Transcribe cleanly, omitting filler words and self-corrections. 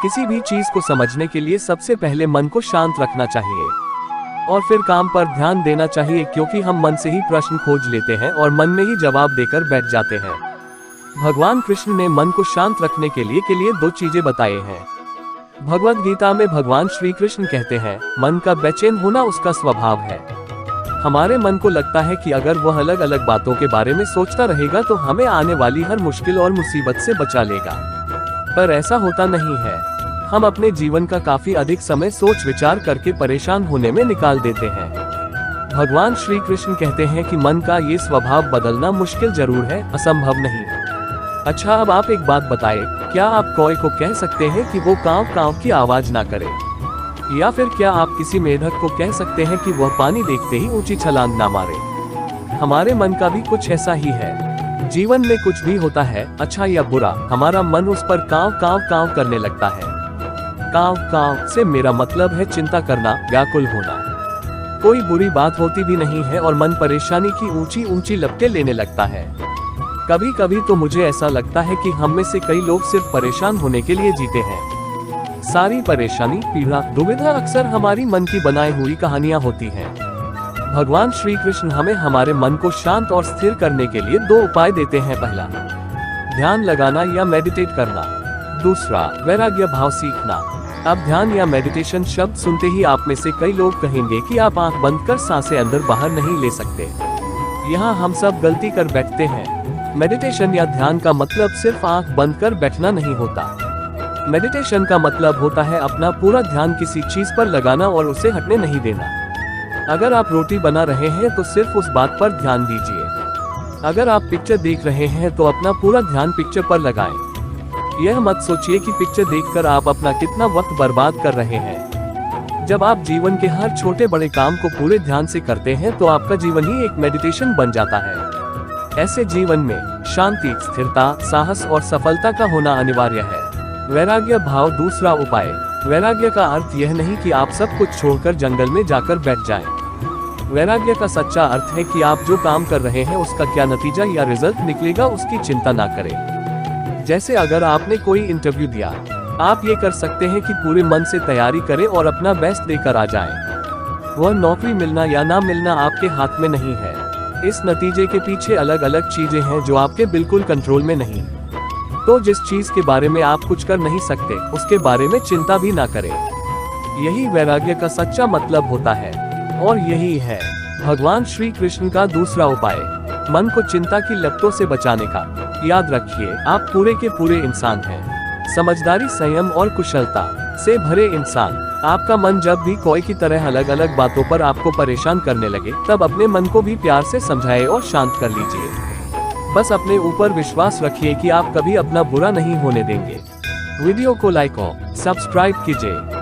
किसी भी चीज को समझने के लिए सबसे पहले मन को शांत रखना चाहिए और फिर काम पर ध्यान देना चाहिए, क्योंकि हम मन से ही प्रश्न खोज लेते हैं और मन में ही जवाब देकर बैठ जाते हैं। भगवान कृष्ण ने मन को शांत रखने के लिए दो चीजें बताए हैं। भगवद गीता में भगवान श्री कृष्ण कहते हैं, मन का बेचैन होना उसका स्वभाव है। हमारे मन को लगता है कि अगर वह अलग अलग बातों के बारे में सोचता रहेगा तो हमें आने वाली हर मुश्किल और मुसीबत से बचा लेगा, पर ऐसा होता नहीं है। हम अपने जीवन का काफी अधिक समय सोच विचार करके परेशान होने में निकाल देते हैं। भगवान श्री कृष्ण कहते हैं कि मन का ये स्वभाव बदलना मुश्किल जरूर है, असंभव नहीं। अच्छा, अब आप एक बात बताएं, क्या आप कौए को कह सकते हैं कि वो कांव कांव की आवाज ना करे? या फिर क्या आप किसी मेढक को कह सकते हैं कि वह पानी देखते ही ऊंची छलांग ना मारे? हमारे मन का भी कुछ ऐसा ही है। जीवन में कुछ भी होता है, अच्छा या बुरा, हमारा मन उस पर कांव कांव कांव करने लगता है। कांव कांव से मेरा मतलब है चिंता करना, व्याकुल होना। कोई बुरी बात होती भी नहीं है और मन परेशानी की ऊंची ऊंची लपटें लेने लगता है। कभी कभी तो मुझे ऐसा लगता है कि हम में से कई लोग सिर्फ परेशान होने के लिए जीते हैं। सारी परेशानी, पीड़ा, दुविधा अक्सर हमारी मन की बनाई हुई कहानियां होती हैं। भगवान श्री कृष्ण हमें हमारे मन को शांत और स्थिर करने के लिए दो उपाय देते हैं। पहला, ध्यान लगाना या मेडिटेट करना। दूसरा, वैराग्य भाव सीखना। अब ध्यान या मेडिटेशन शब्द सुनते ही आप में से कई लोग कहेंगे कि आप आंख बंद कर सांसें अंदर बाहर नहीं ले सकते। यहाँ हम सब गलती कर बैठते हैं। मेडिटेशन या ध्यान का मतलब सिर्फ आंख बंद कर बैठना नहीं होता। मेडिटेशन का मतलब होता है अपना पूरा ध्यान किसी चीज पर लगाना और उसे हटने नहीं देना। अगर आप रोटी बना रहे हैं तो सिर्फ उस बात पर ध्यान दीजिए। अगर आप पिक्चर देख रहे हैं तो अपना पूरा ध्यान पिक्चर पर लगाएं। यह मत सोचिए कि पिक्चर देखकर आप अपना कितना वक्त बर्बाद कर रहे हैं। जब आप जीवन के हर छोटे बड़े काम को पूरे ध्यान से करते हैं तो आपका जीवन ही एक मेडिटेशन बन जाता है। ऐसे जीवन में शांति, स्थिरता, साहस और सफलता का होना अनिवार्य है। वैराग्य भाव दूसरा उपाय। वैराग्य का अर्थ यह नहीं कि आप सब कुछ छोड़कर जंगल में जाकर बैठ जाएं। वैराग्य का सच्चा अर्थ है कि आप जो काम कर रहे हैं उसका क्या नतीजा या रिजल्ट निकलेगा उसकी चिंता ना करें। जैसे अगर आपने कोई इंटरव्यू दिया, आप ये कर सकते हैं कि पूरे मन से तैयारी करें और अपना बेस्ट देकर आ जाएं। वह नौकरी मिलना या ना मिलना आपके हाथ में नहीं है। इस नतीजे के पीछे अलग अलग चीजें हैं जो आपके बिल्कुल कंट्रोल में नहीं। तो जिस चीज के बारे में आप कुछ कर नहीं सकते उसके बारे में चिंता भी ना करें। यही वैराग्य का सच्चा मतलब होता है। और यही है भगवान श्री कृष्ण का दूसरा उपाय, मन को चिंता की लपटों से बचाने का। याद रखिए, आप पूरे के पूरे इंसान हैं, समझदारी, संयम और कुशलता से भरे इंसान। आपका मन जब भी कोई की तरह अलग अलग बातों पर आपको परेशान करने लगे, तब अपने मन को भी प्यार से समझाए और शांत कर लीजिए। बस अपने ऊपर विश्वास रखिए कि आप कभी अपना बुरा नहीं होने देंगे। वीडियो को लाइक और सब्सक्राइब कीजिए।